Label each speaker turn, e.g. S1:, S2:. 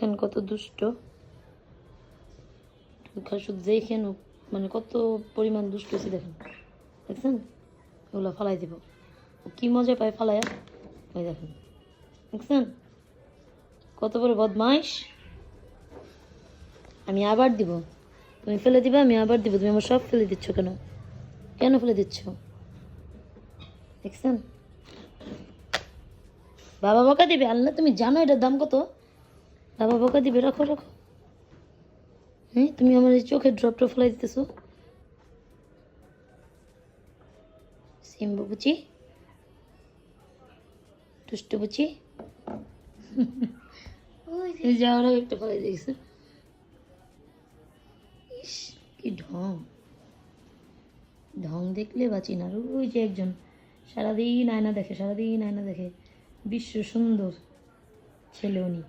S1: দেখেন কত দুষ্ট, শুধু দেখেন মানে কত পরিমাণ দুষ্ট হয়েছে দেখেন, দেখছেন? ওগুলো ফালাই দিব, ও কি মজা পায় ফালায়া, ওই দেখেন, দেখছেন কত বড় বদমাইশ। আমি আবার দিব, তুমি ফেলে দিবে, আমি আবার দিব, তুমি আমার সব ফেলে দিচ্ছ কেন? কেন ফেলে দিচ্ছ? দেখছেন? বাবা বকা দিবে, আল্লাহ তুমি জানো এটার দাম কত? বাবা বকা দিবে, রাখো রাখো। হ্যাঁ, তুমি আমার এই চোখের ড্রপটা ফেলাই দিতেছো। সিম্বু বুচি, দুষ্টু বুচি, ওই যাওয়ার আগে একটা ফেলাই দিয়েছে। ইস, কি ঢং, ঢং দেখলে বাঁচি না। আর ওই যে একজন সারাদিন আয়না দেখে, সারাদিন আয়না দেখে, বিশ্ব সুন্দর ছেলে উনি।